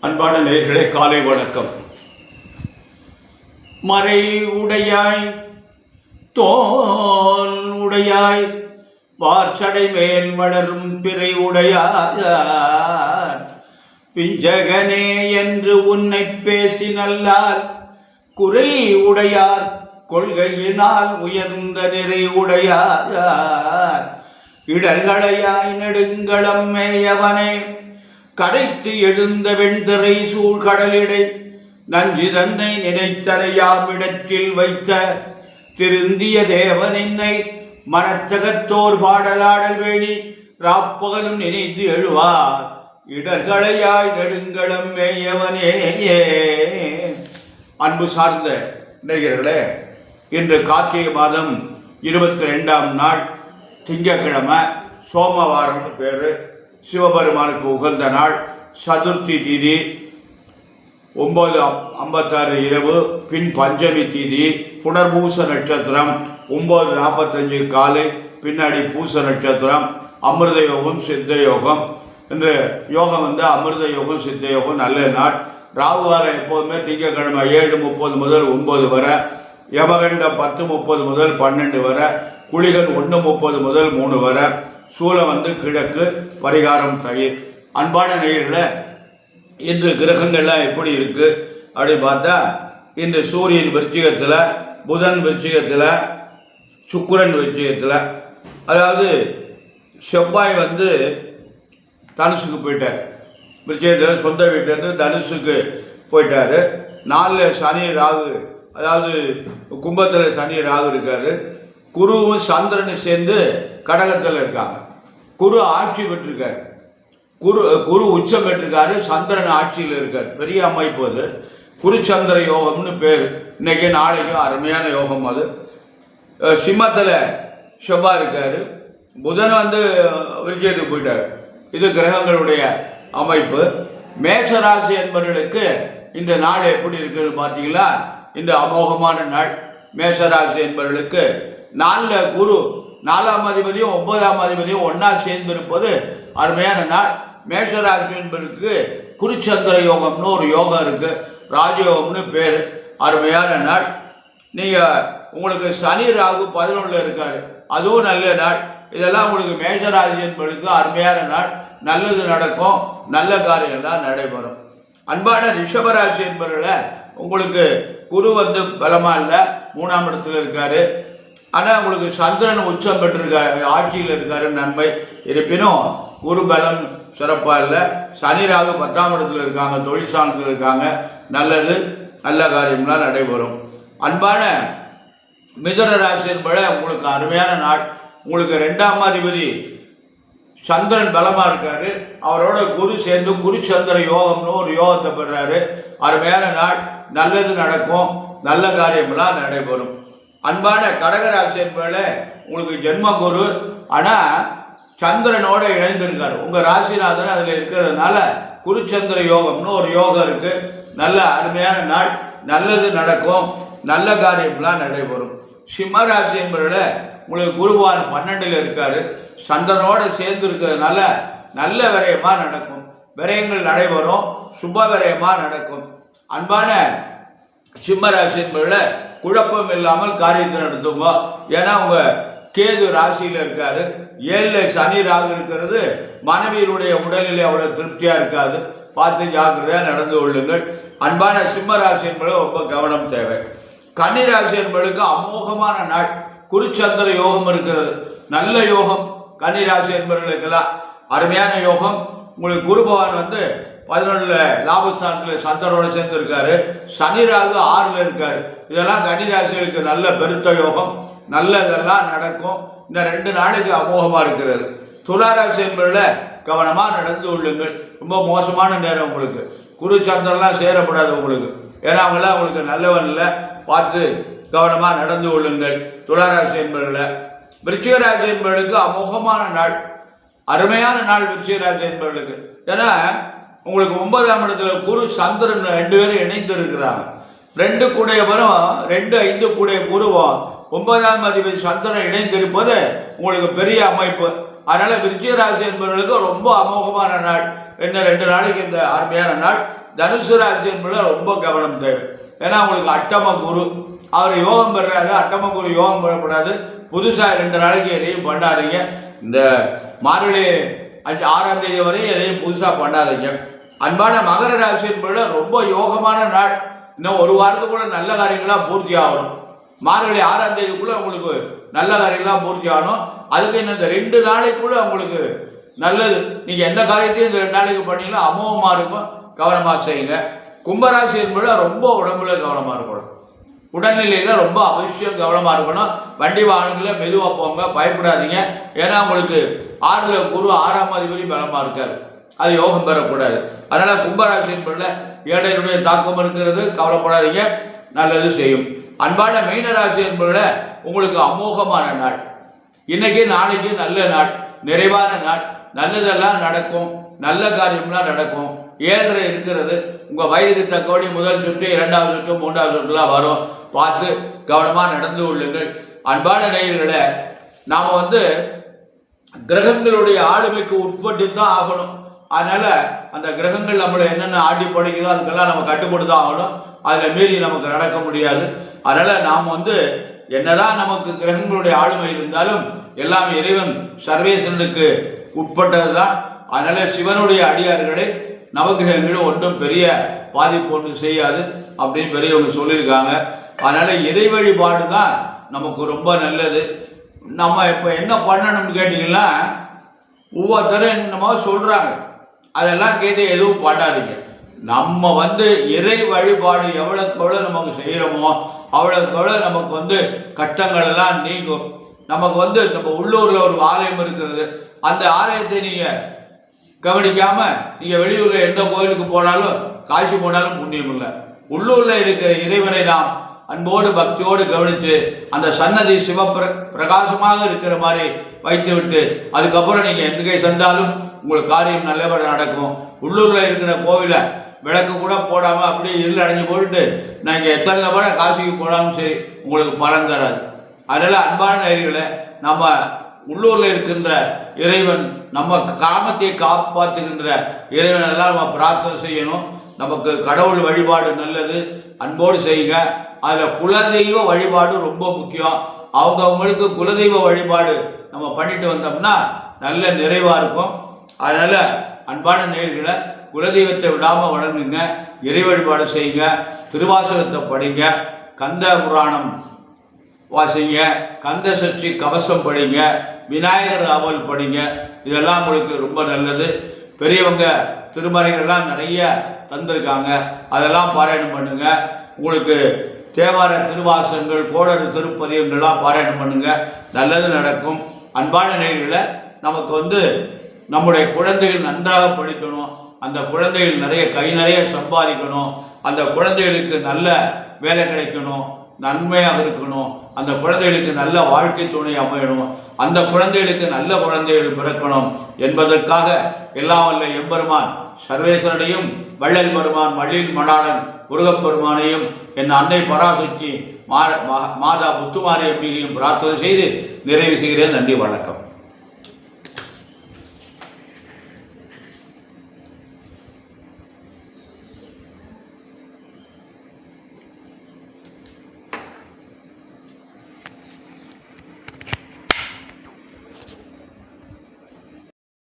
அன்பான நேயர்களே, காலை வணக்கம். மறை உடையாய் தோல் உடையாய் வார்சடை மேல் வளரும் பிறை உடையார் பிஞ்சகனே என்று உன்னை பேசி நல்லால் குறை உடையார் கொள்கையினால் உயர்ந்த நிறை உடையார் இடர்களையாய் நெடுங்களம் மேயவனே கரைத்து எழுந்த வெண்திரை சூழ்கடலிடை நஞ்சு தன்னை நினைத்தலையாமிடத்தில் வைத்த திருந்திய தேவன் என்னை மனத்தகத்தோர் பாடலாடல் வேணி ராப்பகலும் நினைந்து எழுவார் இடர்களையாய் நெடுங்களம் மேயவனே. அன்பு சார்ந்த நேயர்களே, இன்று கார்த்திகை மாதம் 22ஆம் நாள் திங்கட்கிழமை, சோமவாரம் பேரு, சிவபெருமானுக்கு உகந்த நாள், சதுர்த்தி திதி, 9:56 இரவு, பின் பஞ்சமி திதி, புனர்பூச நட்சத்திரம், 9:45 காலை, பின்னாடி பூச நட்சத்திரம், அமிர்த யோகம் சித்த யோகம். என்று யோகம் அமிர்த யோகம் சித்த யோகம். நல்ல நாள். ராகு காலம் எப்போதுமே திங்கட்கிழமை 7:30 முதல் 9 வரை, யமகண்டம் 10:30 முதல் 12 வரை, குளிகன் 1:30 முதல் 3 வரை, சூலம் கிழக்கு, பரிகாரம் தயிர். அன்பான நேயர்களே, இன்று கிரகங்கள்லாம் எப்படி இருக்கு அப்படி பார்த்தா, இன்று சூரியன் விருச்சிகத்தில், புதன் விருச்சிகத்தில், சுக்கிரன் விருச்சிகத்தில், அதாவது செவ்வாய் தனுசுக்கு போயிட்டார். விருச்சிகத்தில் சொந்த வீட்டிலேருந்து தனுசுக்கு போயிட்டார். 4 சனி ராகு, அதாவது கும்பத்தில் சனி ராகு இருக்காரு. குருவும் சந்திரனும் சேர்ந்து கடகத்தில் இருக்காங்க. குரு ஆட்சி பெற்றிருக்காரு. குரு உச்சம் பெற்றிருக்காரு. சந்திரன் ஆட்சியில் இருக்கார். பெரிய அமைப்பு அது. குருச்சந்திர யோகம்னு பேர். இன்னைக்கு நாளைக்கும் அருமையான யோகம் அது. சிம்மத்தில் செவ்வாய் இருக்காரு. புதன் விருச்சிகத்துக்கு போயிட்டார். இது கிரகங்களுடைய அமைப்பு. மேஷராசி என்பவர்களுக்கு இந்த நாள் எப்படி இருக்குன்னு பார்த்தீங்களா? இந்த அமோகமான நாள். மேஷராசி என்பவர்களுக்கு 4 குரு 4ஆம் அதிபதியும் 9ஆம் அதிபதியும் ஒன்னா சேர்ந்திருப்பது அருமையான நாள். மேஷராசி என்பதற்கு குருச்சந்திர யோகம்னு ஒரு யோகம் இருக்கு. ராஜயோகம்னு பேர். அருமையான நாள். உங்களுக்கு சனி ராகு 11 இருக்காரு. அதுவும் நல்ல நாள். இதெல்லாம் உங்களுக்கு மேஷராசி என்பதற்கு அருமையான நாள். நல்லது நடக்கும். நல்ல காரியம்லாம் நடைபெறும். அன்பான ரிஷபராசி என்பவர்கள, உங்களுக்கு குரு பலமா இல்லை, 3ஆம் இடத்துல இருக்காரு. ஆனால் உங்களுக்கு சந்திரன் உச்சம் பெற்றிருக்காரு, ஆட்சியில் இருக்காரு, நன்மை. இருப்பினும் குரு பலம் சிறப்பாக இல்லை. சனி ராகு 10ஆம் இடத்துல இருக்காங்க, தொழில் ஸ்தானத்தில் இருக்காங்க. நல்லது, நல்ல காரியம்லாம் நடைபெறும். அன்பான மிதுன ராசி என்பது உங்களுக்கு அருமையான நாள். உங்களுக்கு 2ஆம் அதிபதி சந்திரன் பலமாக இருக்காரு. அவரோட குரு சேர்ந்து குருச்சந்திர யோகம்னு ஒரு யோகத்தை பெறாரு. அருமையான நாள். நல்லது நடக்கும். நல்ல காரியம்லாம் நடைபெறும். அன்பான கடகராசி என்பதில் உங்களுக்கு ஜென்ம குரு, ஆனால் சந்திரனோட இணைந்திருக்காரு. உங்கள் ராசிநாதன் அதில் இருக்கிறதுனால குருச்சந்திர யோகம்னு ஒரு யோகம் இருக்கு. நல்ல அருமையான நாள். நல்லது நடக்கும். நல்ல காரியம்லாம் நடைபெறும். சிம்ம ராசி என்பதில் உங்களுக்கு குருவான் 12ல் இருக்காரு. சந்திரனோட சேர்ந்து இருக்கிறதுனால நல்ல விரயமாக நடக்கும். விரயங்கள் நடைபெறும். சுப விரயமாக நடக்கும். அன்பான சிம்ம ராசி என்பதில் குழப்பம் இல்லாமல் காரியத்தை நடத்துங்க. ஏன்னா உங்க கேது ராசியில் இருக்காரு. 7ல் சனி ராகு இருக்கிறது. மனைவியினுடைய உடல்நிலை அவ்வளவு திருப்தியா இருக்காது. பார்த்து ஜாக்கிரதையா நடந்து கொள்ளுங்கள். அன்பான சிம்ம ராசி என்பது ரொம்ப கவனம் தேவை. கன்னி ராசி என்பதற்கு அமோகமான நாள். குருச்சந்திர யோகம் இருக்கிறது. நல்ல யோகம். கன்னி ராசி என்பவர்களுக்கெல்லாம் அருமையான யோகம். உங்களுக்கு குரு பகவான் 11ல் லாபஸ்தானத்தில் சந்திரனோட சேர்ந்து இருக்காரு. சனி ராகு 6ல் இருக்காரு. இதெல்லாம் கன்னிராசிகளுக்கு நல்ல பெருத்த யோகம். நல்லதெல்லாம் நடக்கும். இந்த 2 நாளைக்கு அமோகமாக இருக்கிறது. துளாராசி என்பதில் கவனமாக நடந்து கொள்ளுங்கள். ரொம்ப மோசமான நேரம் உங்களுக்கு. குரு சந்திரன்லாம் சேரப்படாது உங்களுக்கு. ஏன்னா அவங்களாம் உங்களுக்கு நல்லவன் இல்லை. பார்த்து கவனமாக நடந்து கொள்ளுங்கள். துளாராசி என்பதில். விருச்சிக ராசி என்பவர்களுக்கு அமோகமான நாள். அருமையான நாள் விருச்சிக ராசி என்பவர்களுக்கு. ஏன்னா உங்களுக்கு 9ஆம் இடத்துல குரு சந்திரன் 2 பேரும் இணைந்து இருக்கிறாங்க. 2 கூடிய வரும் 2, 5 கூடிய குருவும் 9ஆம் அதிபதி சந்திரன் இணைந்திருப்பது உங்களுக்கு பெரிய அமைப்பு. அதனால விருச்சிக ராசி என்பவர்களுக்கு ரொம்ப அமோகமான நாள். 2 நாளைக்கு இந்த அருமையான நாள். தனுசு ராசி என்பது ரொம்ப கவனம் தேவை. ஏன்னா உங்களுக்கு அட்டம குரு அவர் யோகம் பெறாரு. அட்டம குரு யோகம் பெறக்கூடாது. புதுசாக 2 நாளைக்கு எதையும் பண்ணாதீங்க. இந்த மார்கழி 6ஆம் தேதி வரை எதையும் புதுசாக பண்ணாதீங்க. அன்பான மகர ராசி என்பது ரொம்ப யோகமான நாள். இன்னும் 1 வாரத்துக்குள்ள நல்ல காரியங்களாக பூர்த்தி ஆகணும். மார்கழி 6ஆம் தேதிக்குள்ள உங்களுக்கு நல்ல காரியங்களாக பூர்த்தி ஆகணும். அதுக்கு இன்னும் இந்த 2 நாளைக்குள்ள உங்களுக்கு நல்லது. நீங்க எந்த காரியத்தையும் இந்த 2 நாளைக்கு பண்ணீங்கன்னா அமோகமா இருக்கும். கவனமா செய்யுங்க. கும்பராசி என்பது ரொம்ப உடம்புல கவனமா இருக்கணும். உடல்நிலையில ரொம்ப அவசியம் கவனமா இருக்கணும். வண்டி வாகனங்கள மெதுவா போங்க, பயப்படாதீங்க. ஏன்னா உங்களுக்கு 6ல குரு 6ஆம் அதிபதி பலமா இருக்காரு. அது யோகம் பெறக்கூடாது. அதனால கும்பராசி என்பதுல ஏழைகளுடைய தாக்கம் இருக்கிறது. கவலைப்படாதீங்க, நல்லது செய்யும். அன்பான மீனராசி என்பதுல உங்களுக்கு அமோகமான நாள். இன்னைக்கு நாளைக்கு நல்ல நாள், நிறைவான நாள். நல்லதெல்லாம் நடக்கும், நல்ல காரியம்லாம் நடக்கும். 7 இருக்கிறது. உங்க வயதுக்கு தக்கபடி முதல் சுற்று, 2வது சுற்று, 3வது சுற்றுலாம் வரும். பார்த்து கவனமா நடந்து கொள்ளுங்கள். அன்பான நேயர்களே, நாம கிரகங்களுடைய ஆளுமைக்கு உட்பட்டு தான் ஆகணும். அதனால அந்த கிரகங்கள் நம்மளை என்னென்ன ஆட்டி படைக்குதோ அதுக்கெல்லாம் நம்ம கட்டுப்பட்டு தான் ஆகணும். அதில் மீறி நமக்கு நடக்க முடியாது. அதனால நாம் என்னதான் நமக்கு கிரகங்களுடைய ஆளுமை இருந்தாலும் எல்லாம் இறைவன் சர்வேசனுக்கு உட்பட்டது தான். அதனால சிவனுடைய அடியார்களை நவகிரகங்களும் ஒன்றும் பெரிய பாதிப்பு ஒன்றும் செய்யாது அப்படின்னு பெரியவங்க சொல்லியிருக்காங்க. அதனால இறை வழிபாடு தான் நமக்கு ரொம்ப நல்லது. நம்ம இப்போ என்ன பண்ணணும்னு கேட்டிங்கன்னா, ஒவ்வொருத்தரும் என்னமோ சொல்கிறாங்க, அதெல்லாம் கேட்டு எதுவும் பண்ணாதீங்க. நம்ம இறை வழிபாடு எவ்வளோக்கு எவ்வளோ நமக்கு செய்கிறோமோ அவ்வளோக்கு எவ்வளோ நமக்கு கஷ்டங்கள் எல்லாம் நீங்கும். நமக்கு நம்ம உள்ளூரில் ஒரு ஆலயம் இருக்கிறது. அந்த ஆலயத்தை நீங்கள் கவனிக்காமல் நீங்கள் வெளியூரில் எந்த கோயிலுக்கு போனாலும் காட்சி போனாலும் புண்ணியம் இல்லை. உள்ளூரில் இருக்கிற இறைவனை நாம் அன்போடு பக்தியோடு கவனித்து அந்த சன்னதி பிரகாசமாக இருக்கிற மாதிரி வைத்து விட்டு அதுக்கப்புறம் நீங்கள் எங்கே சென்றாலும் உங்களுக்கு காரியம் நல்லபடியாக நடக்கும். உள்ளூரில் இருக்கிற கோவிலை விளக்கு கூட போடாமல் அப்படியே இருள் அடைஞ்சு போட்டுட்டு நீங்கள் எத்தனை தடவை காசிக்கு போனாலும் சரி உங்களுக்கு பலன் தராது. அதனால் அன்பான நேயர்களே, நம்ம உள்ளூரில் இருக்கின்ற இறைவன், நம்ம காமத்தை காப்பாற்றுகின்ற இறைவனெல்லாம் நம்ம பிரார்த்தனை செய்யணும். நமக்கு கடவுள் வழிபாடு நல்லது, அன்போடு செய்யுங்க. அதில் குலதெய்வ வழிபாடு ரொம்ப முக்கியம். அவங்கவுங்களுக்கு குலதெய்வ வழிபாடு நம்ம பண்ணிட்டு வந்தோம்னா நல்ல நிறைவாக இருக்கும். அதனால் அன்பான நேயர்களை, குலதெய்வத்தை விடாமல் வணங்குங்க, இறை வழிபாடு செய்யுங்க, திருவாசகத்தை படிங்க, கந்த புராணம் வாசிங்க, கந்த சஷ்டி கவசம் படிங்க, விநாயகர் அவல் படிங்க. இதெல்லாம் உங்களுக்கு ரொம்ப நல்லது. பெரியவங்க திருமறைகள்லாம் நிறைய தந்திருக்காங்க, அதெல்லாம் பாராயணம் பண்ணுங்க. உங்களுக்கு தேவார திருவாசகங்கள், கோளறு திருப்பதிகங்கள்லாம் பாராயணம் பண்ணுங்க, நல்லது நடக்கும். அன்பான நேயர்களை, நமக்கு நம்முடைய குழந்தைகள் நன்றாக படிக்கணும், அந்த குழந்தைகள் கை நிறைய சம்பாதிக்கணும், அந்த குழந்தைகளுக்கு நல்ல வேலை கிடைக்கணும், நன்மையாக இருக்கணும், அந்த குழந்தைகளுக்கு நல்ல வாழ்க்கை துணை அமையணும், அந்த குழந்தைகளுக்கு நல்ல குழந்தைகள் பிறக்கணும் என்பதற்காக எல்லாம் வல்ல எம்பெருமான் சர்வேஸ்வரனையும் வள்ளல் பெருமான் வள்ளில் மணாளன் முருகப்பெருமானையும் என் அன்னை பராசக்தி மாதா முத்துமாரி அம்பிகையும் பிரார்த்தனை செய்து நிறைவு செய்கிறேன். நன்றி, வணக்கம்.